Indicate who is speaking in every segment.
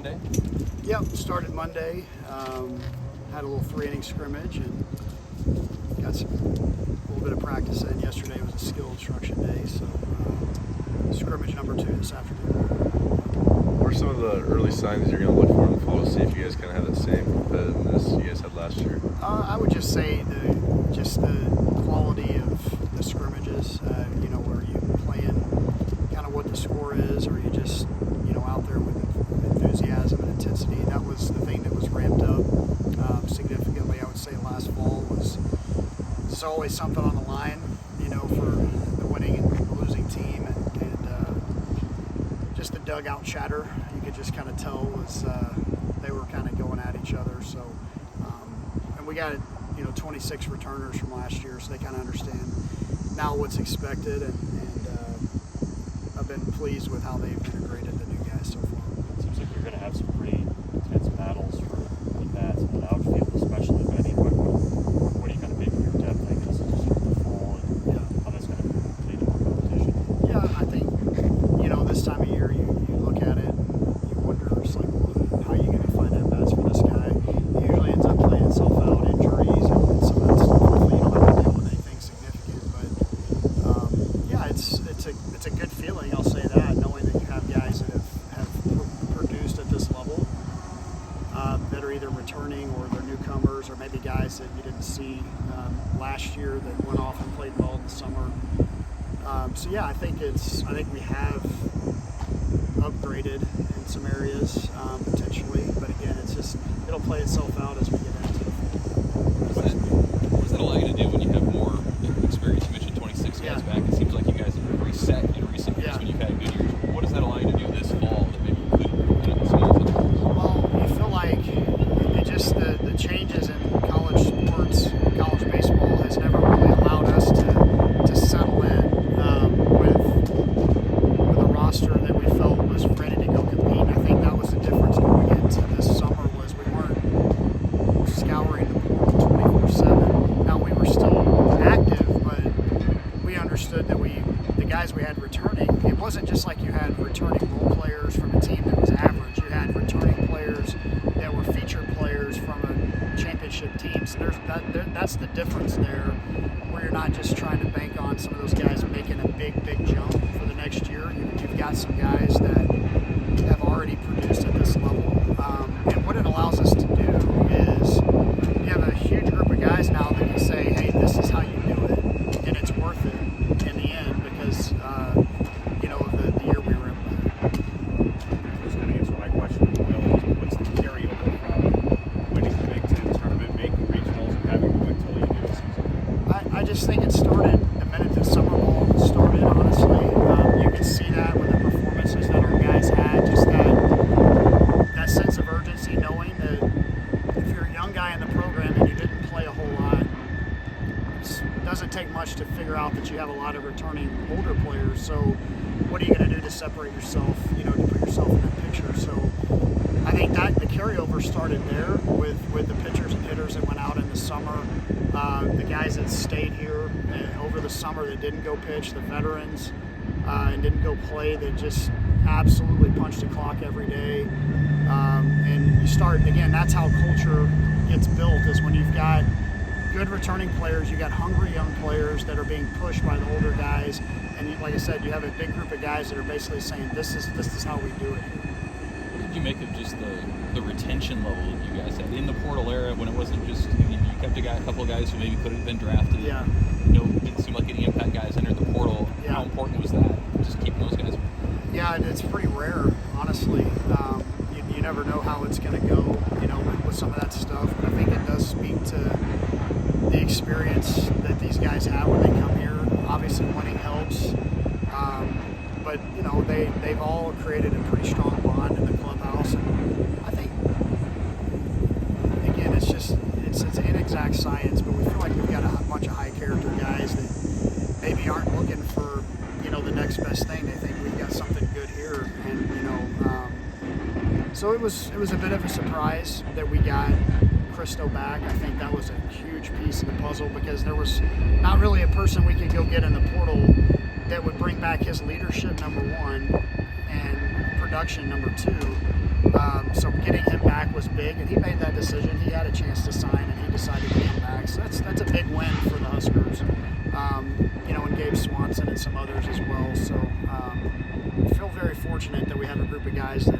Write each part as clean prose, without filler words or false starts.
Speaker 1: Monday?
Speaker 2: Yep, started Monday. Had a little 3-inning scrimmage and got a little bit of practice in. Yesterday was a skill instruction day, so scrimmage number 2 this afternoon.
Speaker 3: What are some of the early signs you're going to look for in the fall to see if you guys kind of have that same competitiveness you guys had last year?
Speaker 2: I would just say the quality of the scrimmages. Where you playing kind of what the score is, or you just out there with enthusiasm and intensity. That was the thing that was ramped up significantly. I would say last fall there's always something on the line, for the winning and the losing team, and just the dugout chatter. You could just kind of tell was they were kind of going at each other. So, and we got 26 returners from last year, so they kind of understand now what's expected, and I've been pleased with how they've integrated the new guys so far.
Speaker 4: It seems like you're going to have some pretty intense battles for the bats in the outfield, especially. But I mean, what do you kind of make of your depth, I guess, just for the fall, and how that's going to lead to more competition?
Speaker 2: Yeah, I think this time of year you look at it and you wonder, it's like, well, how are you going to find at bats for this guy? He usually ends up playing itself out, injuries and some of that stuff. Hopefully you don't have to deal with anything significant, but it's a good feeling, I'll say that, knowing that you have guys that have produced at this level, that are either returning or they're newcomers, or maybe guys that you didn't see last year that went off and played well in the summer. I think we have upgraded in some areas potentially, but again, it'll play itself out as we get into the fall.
Speaker 1: What does that allow you to do when you have more experience? You mentioned 26 guys back. It seems like you guys have reset in recent years when you've had good years. What does that allow you to do this fall that maybe you couldn't in some other times?
Speaker 2: Well, you feel like the changes in college sports, college baseball has never really allowed us to settle in with a roster that we felt was ready to go compete. I think that was the difference going into this summer, was we weren't scouring the portal 24/7. Now, we were still active, but we understood that the guys we had returning, it wasn't just like you had returning role players from a team that was average. You had returning players that were featured players from a championship team. So that's the difference there, where you're not just trying to bank on some of those guys making a big jump for the next year. You've got some guys that have already produced at this level. And what it allows us to do is you have a huge group of guys now that can say, hey, this is how you do it, and it's worth it in the end because, of the year we were in.
Speaker 4: I was going to answer my question. What's the carryover from winning the Big Ten tournament, making regionals, and having to wait until you do the season?
Speaker 2: I just think it started the minute the summer ball started, honestly. You can see that with the performances that our guys had, just that sense of urgency, knowing that if you're a young guy in the program and you didn't play a whole lot, it doesn't take much to figure out that you have a lot of returning older players. So what are you going to do to separate yourself, to put yourself in that picture? So I think that the carryover started there with the pitchers and hitters that went out in the summer, the guys that stayed here over the summer that didn't go pitch, the veterans, and didn't go play, that just absolutely punched the clock every day. And you start, again, that's how culture gets built, is when you've got good returning players, you got hungry young players that are being pushed by the older guys, and like I said, you have a big group of guys that are basically saying, this is how we do it here.
Speaker 1: What did you make of just the retention level that you guys had in the portal era, when it wasn't just you kept a couple of guys who maybe could have been drafted?
Speaker 2: Yeah.
Speaker 1: Didn't seem like any impact guys entered the portal.
Speaker 2: Yeah.
Speaker 1: How important was that, just keeping those guys?
Speaker 2: Yeah, it's pretty rare, honestly. You never know how it's going to go, with some of that stuff. But I think it does speak to the experience that these guys have when they come here. Obviously, winning helps. But, they've all created a pretty strong bond in the clubhouse. And I think, again, it's an inexact science, but we feel like we've got a bunch of high-character guys that maybe aren't looking for, the next best thing. They think we've got something good here. And, so it was a bit of a surprise that we got Christo back. I think that was a huge piece of the puzzle, because there was not really a person we could go get in the portal that would bring back his leadership, number one, and production, number two. So getting him back was big, and he made that decision. He had a chance to sign, and he decided to come back. So that's a big win for the Huskers. And Gabe Swanson and some others as well. So I feel very fortunate that we have a group of guys that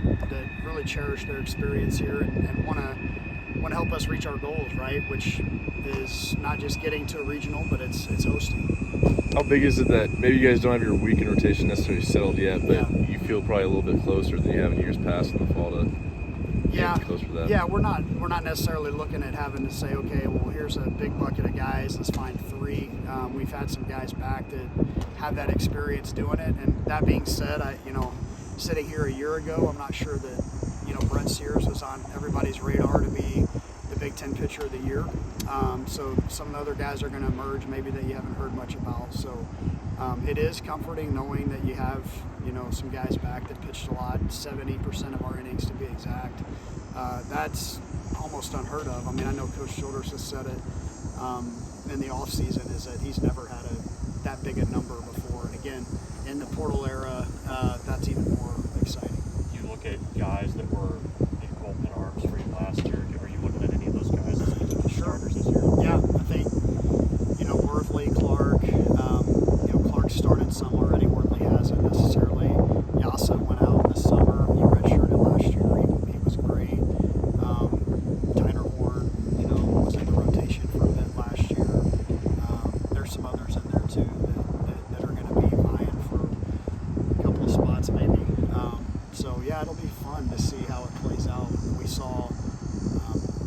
Speaker 2: really cherish their experience here and want to help us reach our goals, right? Which is not just getting to a regional, but it's hosting.
Speaker 3: How big is it that maybe you guys don't have your weekend rotation necessarily settled yet, but you feel probably a little bit closer than you have in years past in the fall to get close for that?
Speaker 2: Yeah, we're not necessarily looking at having to say, okay, well, here's a big bucket of guys, let's find 3. We've had some guys back that have that experience doing it, and that being said, sitting here a year ago, I'm not sure that Brett Sears was on everybody's radar to be the Big Ten Pitcher of the Year. So some other guys are going to emerge maybe that you haven't heard much about. So it is comforting knowing that you have some guys back that pitched a lot, 70% of our innings to be exact. That's almost unheard of. I mean, I know Coach Childers has said it in the off season, is that he's never had that big a number before. And again, in the portal era, that's even more exciting.
Speaker 4: You look at guys that were in bullpen arms for you last year. Are you looking at any of those guys as potential starters this year?
Speaker 2: Yeah, I think Worthley, Clark. Clark started some already. Worthley hasn't necessarily. Yasa went out this summer. He redshirted last year. He was great. Tyner Horn, was in the rotation for a bit last year. There's some others in there too that are going to be vying for a couple of spots maybe. So yeah, it'll be fun to see how it plays out. We saw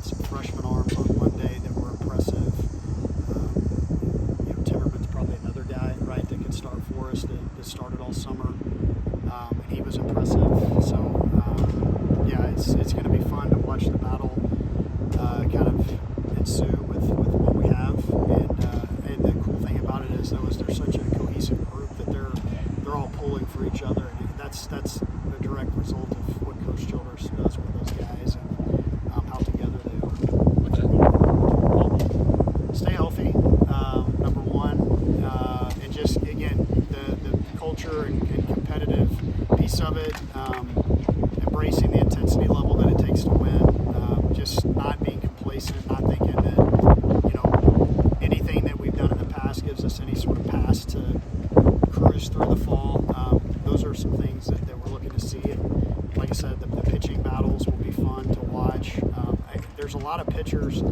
Speaker 2: some freshman arms on Monday that were impressive. Timmerman's probably another guy, right, that could start for us that started all summer. And he was impressive. So it's going to be fun to watch the battle kind of ensue with what we have. And the cool thing about it is they're such a cohesive group that they're all pulling for each other. And that's a direct result of what Coach Childers does with those guys and how together they are. Stay healthy, number one, and just again the culture and competitive piece of it, embracing the intensity level that it takes to win, just not being complacent, not thinking that anything that we've done in the past gives us any sort of pass to cruise through the fall. Those are some things that we're looking to see. And like I said, the pitching battles will be fun to watch. There's a lot of pitchers,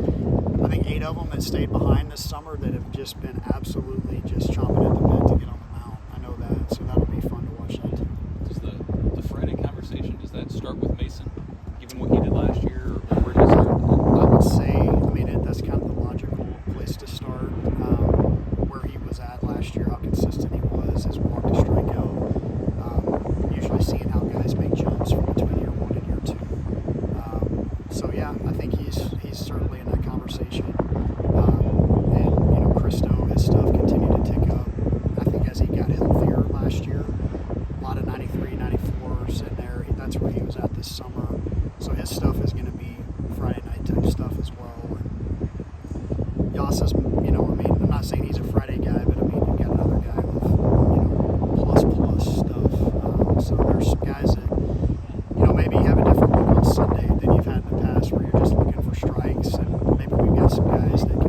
Speaker 2: I think 8 of them that stayed behind this summer that have just been absolutely just chomping at the bit to get on the mound. I know that, so that'll be fun to watch that too.
Speaker 1: Does the Friday conversation, does that start with Mason, given what he did last year, or where does it start?
Speaker 2: I would say, that's kind of the logical place to start. Where he was at last year, how consistent he was, his walk to strikeout. Usually seeing how guys make jumps from between year 1 and year 2. So yeah, I think he's certainly in that conversation. And Christo, his stuff continued to tick up. I think as he got healthier last year, a lot of 93, 94 sitting there. That's where he was at this summer. So his stuff is going to be Friday night type stuff as well. And Yasa's, I'm not saying he's a Friday guy, but you've got another guy with, plus stuff. So there's some guys that, maybe have a different look on Sunday than you've had in the past where you're just looking for strikes. And maybe we've got some guys that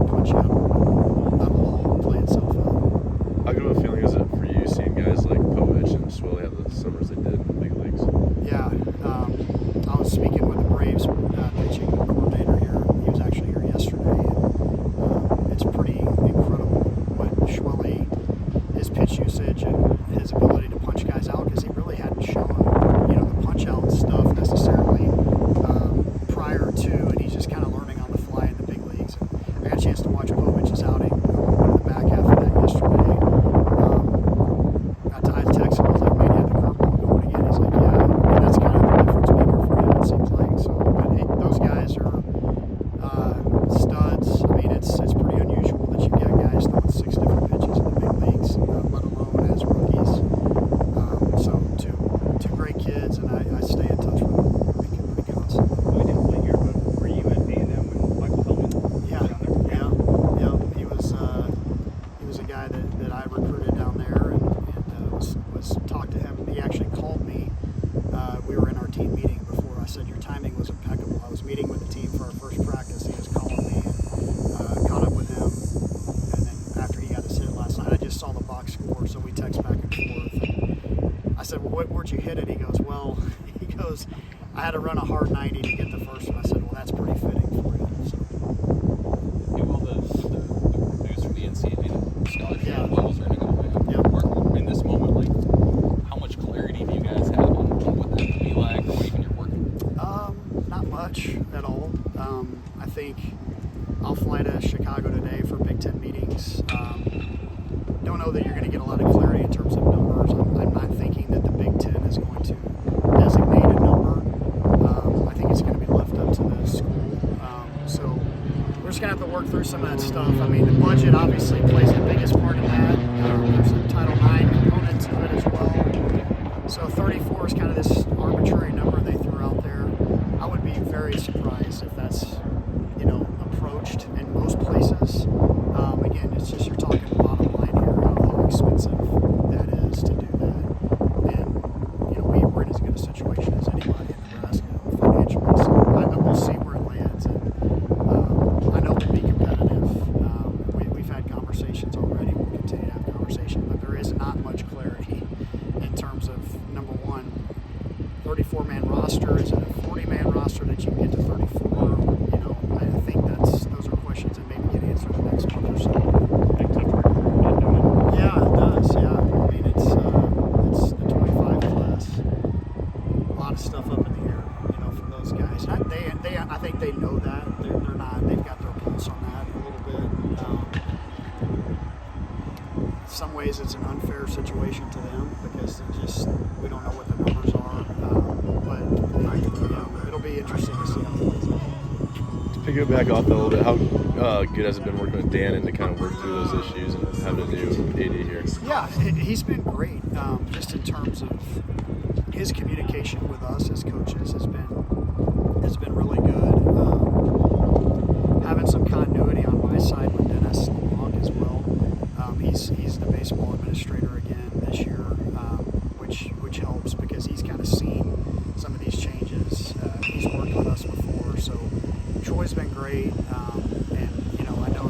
Speaker 2: impeccable. I was meeting with the team for our first practice. He was calling me, and caught up with him. And then after he got his hit last night, I just saw the box score, so we text back and forth. And I said, well, where'd you hit it? He goes, I had to run a hard 90 to get the first one. I said, well, that's pretty fitting for you. So.
Speaker 1: Hey, well, the news from the NCAA, the scholarship levels are going to go way up.
Speaker 2: Yeah.
Speaker 1: In this moment, like, how much clarity do you guys have on what that could be like, or what even you're working?
Speaker 2: Not much at all. I think I'll fly to Chicago today for Big Ten meetings. Don't know that you're going to get a lot of clarity in terms of numbers. I'm not thinking that the Big Ten is going to designate a number. I think it's going to be left up to the school. So we're just going to have to work through some of that stuff. I mean, the budget obviously plays the biggest part in that. There's a Title IX component to it as well. So 34 is kind of this arbitrary number they threw out there. I would be very surprised if that's, approached in most places. Again, it's just you're talking bottom line here, how expensive that is to do that. And, we're in as good a situation as anybody in Nebraska financially. So we'll see where it lands. And I know we'll be competitive. We've had conversations already. We'll continue to have conversations. But there is not much clarity in terms of, number one, 34-man roster. Is it a 40-man roster that you can get to 34? I think those are questions that maybe get answered in the next month or so.
Speaker 4: Big tough to recruit not doing it.
Speaker 2: Yeah, it does. Yeah, I mean it's the 25 class. A lot of stuff up in the air, for those guys. I think they know that they're not. They've got their pulse on that a little bit. In some ways, it's an unfair situation to them because we don't know what the numbers are. But it'll be interesting to see how it plays out.
Speaker 3: To pick it back off that a little bit, how good has it been working with Dan and to kind of work through those issues and having a new AD here?
Speaker 2: Yeah, he's been great. Just in terms of his communication with us as coaches has been really good. Having some continuity on my side with Dennis Long as well. He's the baseball administrator again this year, which helps because he's kind of seen some of these changes. He's worked with us before, so Troy's been great. And I know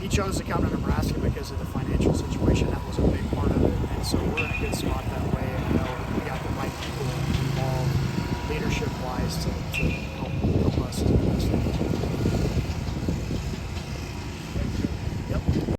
Speaker 2: he chose to come to Nebraska because of the financial situation. That was a big part of it, and so we're in a good spot that way. And we got the right people involved, leadership-wise, to